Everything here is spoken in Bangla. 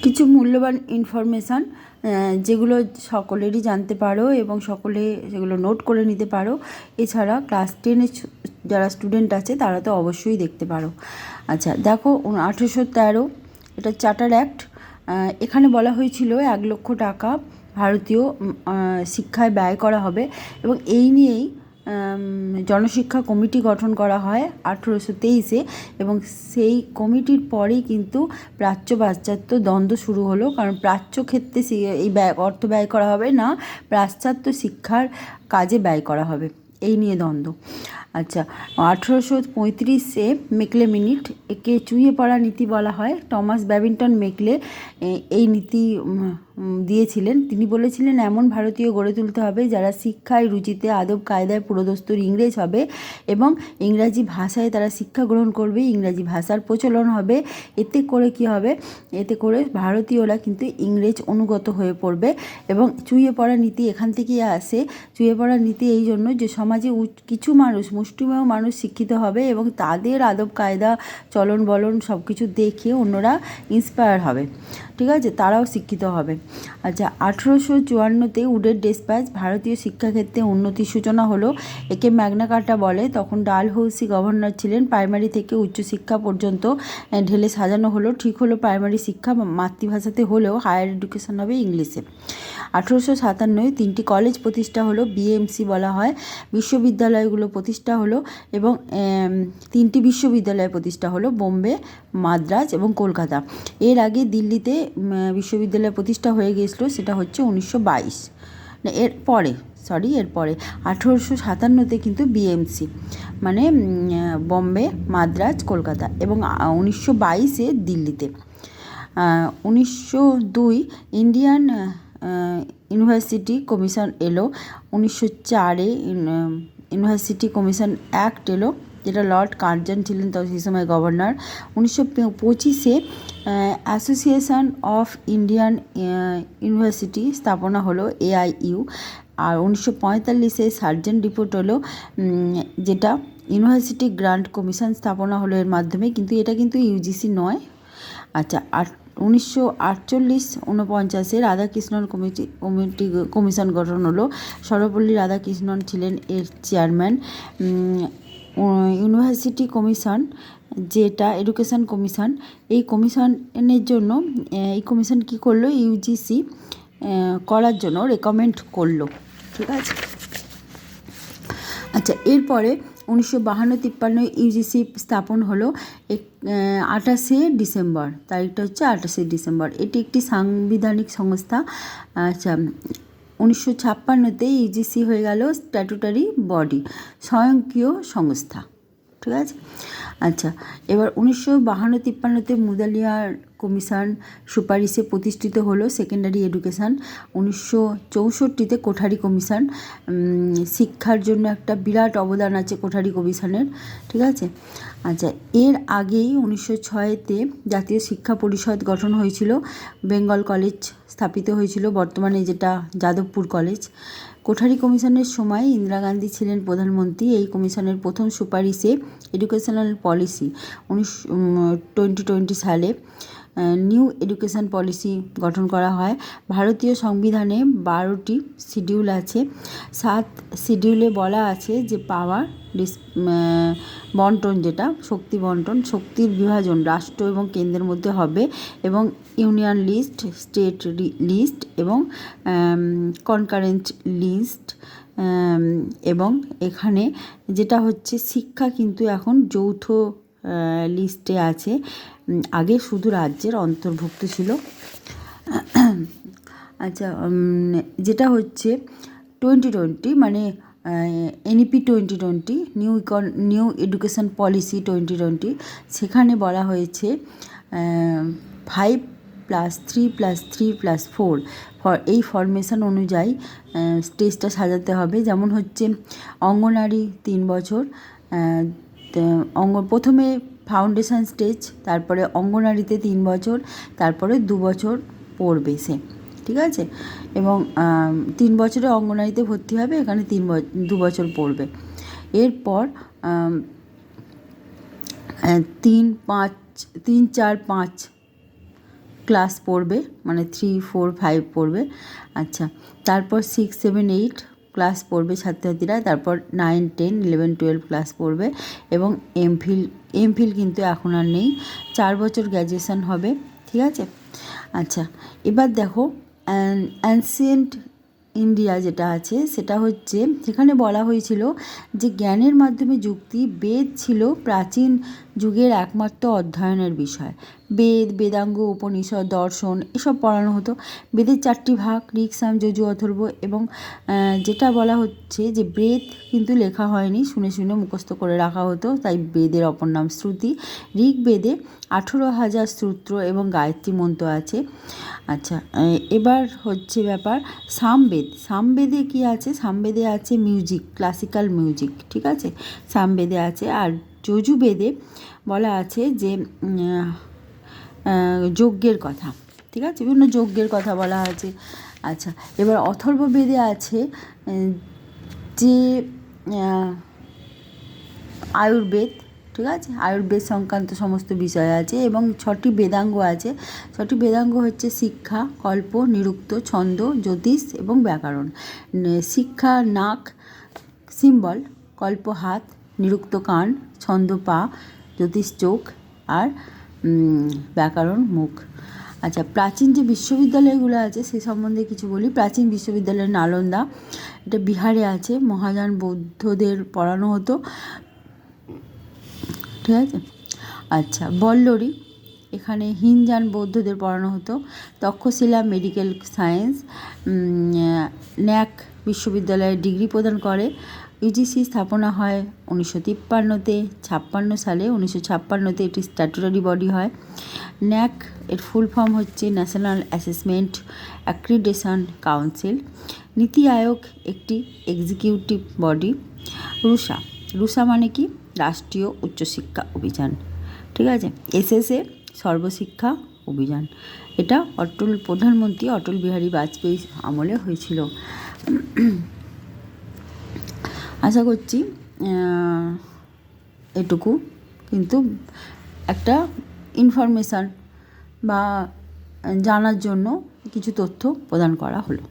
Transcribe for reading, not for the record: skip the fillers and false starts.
কিছু মূল্যবান ইনফরমেশান যেগুলো সকলেরই জানতে পারো এবং সকলে সেগুলো নোট করে নিতে পারো। এছাড়া ক্লাস 10-এর যারা স্টুডেন্ট আছে তারা তো অবশ্যই দেখতে পারো। আচ্ছা দেখো, 1813 এটা চার্টার অ্যাক্ট। এখানে বলা হয়েছিল 1,00,000 টাকা ভারতীয় শিক্ষায় ব্যয় করা হবে এবং এই নিয়েই জনশিক্ষা কমিটি গঠন করা হয় 1823-এ এবং সেই কমিটির পরেই কিন্তু প্রাচ্য পাশ্চাত্য দ্বন্দ্ব শুরু হলো, কারণ প্রাচ্য ক্ষেত্রে এই অর্থ ব্যয় করা হবে না, পাশ্চাত্য শিক্ষার কাজে ব্যয় করা হবে, এই নিয়ে দ্বন্দ্ব। আচ্ছা, 1835-এ মেকলে মিনিট, একে চুইয়ে পড়া নীতি বলা হয়। টমাস ব্যাবিংটন মেকলে এই নীতি দিয়েছিলেন। তিনি বলেছিলেন এমন ভারতীয় গড়ে তুলতে হবে যারা শিক্ষায়, রুচিতে, আদব কায়দায় পুরোদস্তুর ইংরেজ হবে এবং ইংরাজি ভাষায় তারা শিক্ষা গ্রহণ করবে, ইংরাজি ভাষার প্রচলন হবে। এতে করে কি হবে? এতে করে ভারতীয়রা কিন্তু ইংরেজ অনুগত হয়ে পড়বে এবং চুইয়ে পড়া নীতি এখান থেকেই আসে। চুইয়ে পড়া নীতি এই জন্য যে সমাজে কিছু মানুষ, মুষ্টিমেয় মানুষ শিক্ষিত হবে এবং তাদের আদব কায়দা, চলন বলন সব কিছু দেখে অন্যরা ইন্সপায়ার হবে, ঠিক আছে, তারাও শিক্ষিত হবে। আচ্ছা, 1854-তে উডের ডেসপ্যাচ ভারতীয় শিক্ষাক্ষেত্রে উন্নতির সূচনা হলো। একে ম্যাগনা কার্টা বলে। তখন ডালহৌসি গভর্নর ছিলেন। প্রাইমারি থেকে উচ্চশিক্ষা পর্যন্ত ঢেলে সাজানো হলো। ঠিক হলো প্রাইমারি শিক্ষা মাতৃভাষাতে হলেও হায়ার এডুকেশন হবে ইংলিশে। 1857-এ 3টি কলেজ প্রতিষ্ঠা হলো, বিএমসি বলা হয়। বিশ্ববিদ্যালয়গুলো প্রতিষ্ঠা হলো এবং 3টি বিশ্ববিদ্যালয় প্রতিষ্ঠা হলো, বোম্বে, মাদ্রাজ এবং কলকাতা। এর আগে দিল্লিতে বিশ্ববিদ্যালয় প্রতিষ্ঠা হয়ে গিয়েছিল, সেটা হচ্ছে 1922। এরপরে 1857-তে কিন্তু বিএমসি মানে বোম্বে, মাদ্রাজ, কলকাতা এবং 1922-এ দিল্লিতে। 1902 ইন্ডিয়ান ইউনিভার্সিটি কমিশন এলো। 1904-এ ইউনিভার্সিটি কমিশন অ্যাক্ট এলো, যেটা লর্ড কার্জন ছিলেন তো সেই সময় গভর্নর। 1925-এ অ্যাসোসিয়েশন অফ ইন্ডিয়ান ইউনিভার্সিটি স্থাপনা হলো, AIU। আর 1945-এ সার্জেন্ট রিপোর্ট হলো, যেটা ইউনিভার্সিটি গ্রান্ট কমিশন স্থাপনা হলো এর মাধ্যমে, কিন্তু এটা কিন্তু ইউজিসি নয়। আচ্ছা, 1948-49-এ রাধাকৃষ্ণন কমিশন গঠন হলো। সর্বপল্লী রাধাকৃষ্ণন ছিলেন এর চেয়ারম্যান। ইউনিভার্সিটি কমিশন, যেটা এডুকেশন কমিশন, এই কমিশনের জন্য এই কমিশন কী করলো? ইউজিসি করার জন্য রেকমেন্ড করলো, ঠিক আছে। আচ্ছা, এরপরে 1952-53 ইউজিসি স্থাপন হলো। 28শে ডিসেম্বর, তারিখটা হচ্ছে 28শে ডিসেম্বর। এটি একটি সাংবিধানিক সংস্থা। আচ্ছা, 1956-তে ইউজিসি হয়ে গেল স্ট্যাটুটারি বডি, স্বয়ংক্রিয় সংস্থা, ঠিক আছে। আচ্ছা, এবার 1952-53-তে মুদালিয়ার কমিশন সুপারিশে প্রতিষ্ঠিত হলো সেকেন্ডারি এডুকেশান। 1964-তে কোঠারি কমিশন, শিক্ষার জন্য একটা বিরাট অবদান আছে কোঠারি কমিশনের, ঠিক আছে। আচ্ছা, এর আগেই 1906-তে জাতীয় শিক্ষা পরিষদ গঠন হয়েছিল। বেঙ্গল কলেজ স্থাপিত হয়েছিল, বর্তমানে যেটা যাদবপুর কলেজ। কোঠারি কমিশনের সময় ইন্দিরা গান্ধী ছিলেন প্রধানমন্ত্রী। এই কমিশনের প্রথম সুপারিশে এডুকেশনাল পলিসি 2020 সালে নিউ এডুকেশন পলিসি গঠন করা হয়। ভারতীয় সংবিধানে 12টি শিডিউল আছে। 7 শিডিউলে বলা আছে যে পাওয়ার বন্টন, যেটা শক্তি বন্টন, শক্তির বিভাজন রাষ্ট্র এবং কেন্দ্রের মধ্যে হবে এবং ইউনিয়ন লিস্ট, স্টেট লিস্ট এবং কনকারেন্ট লিস্ট। এবং এখানে যেটা হচ্ছে শিক্ষা কিন্তু এখন যৌথ লিস্টে আছে, আগে শুধু রাজ্যের অন্তর্ভুক্ত ছিল। আচ্ছা, যেটা হচ্ছে 2020 মানে এনইপি 2020, নিউ এডুকেশন পলিসি 2020, সেখানে বলা হয়েছে 5+3+3+4 এই ফরমেশন অনুযায়ী স্টেজটা সাজাতে হবে। যেমন হচ্ছে অঙ্গনারী 3 বছর, প্রথমে ফাউন্ডেশন স্টেজ, তারপরে অঙ্গনারীতে 3 বছর, তারপরে 2 বছর পড়বে সে, ঠিক আছে। এবং 3 বছরে অঙ্গনারীতে ভর্তি হবে, এখানে 2 বছর পড়বে। এরপর 3, 4, 5 ক্লাস পড়বে, মানে 3, 4, 5 পড়বে। আচ্ছা, তারপর 6, 7, 8 ক্লাস পড়বে ছাত্রছাত্রীরা, তারপর 9, 10, 11, 12 ক্লাস পড়বে এবং এমফিল কিন্তু এখন আর নেই, 4 বছর গ্র্যাজুয়েশন হবে, ঠিক আছে। আচ্ছা, এবার দেখো অ্যানসিয়েন্ট ইন্ডিয়া যেটা আছে সেটা হচ্ছে, সেখানে বলা হয়েছিল যে জ্ঞানের মাধ্যমে যুক্তি, বেদ ছিল প্রাচীন যুগের একমাত্র অধ্যয়নের বিষয়। বেদ, বেদাঙ্গ, উপনিষদ, দর্শন এসব পড়ানো হতো। বেদের 4টি ভাগ, ঋক, সাম, যজু, অথর্ব, এবং যেটা বলা হচ্ছে যে বেদ কিন্তু লেখা হয়নি, শুনে শুনে মুখস্থ করে রাখা হতো, তাই বেদের অপর নাম শ্রুতি। ঋগ্বেদে 18,000 সূত্র এবং গায়ত্রী মন্ত্র আছে। আচ্ছা, এবার হচ্ছে ব্যাপার সামবেদে কি আছে? সামবেদে আছে মিউজিক, ক্লাসিক্যাল মিউজিক, ঠিক আছে, সামবেদে আছে। আর যজুর্বেদে বলা আছে যে যজ্ঞের কথা, ঠিক আছে, বিভিন্ন যজ্ঞের কথা বলা আছে। আচ্ছা, এবার অথর্ববেদে আছে যে আয়ুর্বেদ, ঠিক আছে, আয়ুর্বেদ সংক্রান্ত সমস্ত বিষয় আছে, এবং 6টি বেদাঙ্গ আছে। 6টি বেদাঙ্গ হচ্ছে শিক্ষা, কল্প, নিরুক্ত, ছন্দ, জ্যোতিষ এবং ব্যাকরণ। শিক্ষা নাক, সিম্বল, কল্প হাত, নিরুক্ত কান, ছন্দ পা, জ্যোতিষ চোখ, আর ব্যাকরণ মুখ। আচ্ছা, প্রাচীন যে বিশ্ববিদ্যালয়গুলো আছে সে সম্বন্ধে কিছু বলি। প্রাচীন বিশ্ববিদ্যালয় নালন্দা, এটা বিহারে আছে, মহাযান বৌদ্ধদের পড়ানো হতো, ঠিক আছে। আচ্ছা, বল্লরী, এখানে হিনযান বৌদ্ধদের পড়ানো হতো। তক্ষশিলা মেডিকেল সায়েন্স, ন্যাক বিশ্ববিদ্যালয়ে ডিগ্রি প্রদান করে। ইউজিসি স্থাপনা হয় 1953-তে, 56 সালে 1956-তে এটি স্ট্যাটুটারি বডি হয়। ন্যাক এর ফুল ফর্ম হচ্ছে ন্যাশনাল অ্যাসেসমেন্ট অ্যাক্রিডিটেশন কাউন্সিল। নীতি আয়োগ একটি এক্সিকিউটিভ বডি। রুসা মানে কি? রাষ্ট্রীয় উচ্চশিক্ষা অভিযান, ঠিক আছে। এসএসএ সর্বশিক্ষা অভিযান, এটা প্রধানমন্ত্রী অটল বিহারী বাজপেয়ী আমলে হয়েছিল। আশা করছি এটুকু কিন্তু একটা ইনফরমেশান বা জানার জন্য কিছু তথ্য প্রদান করা হলো।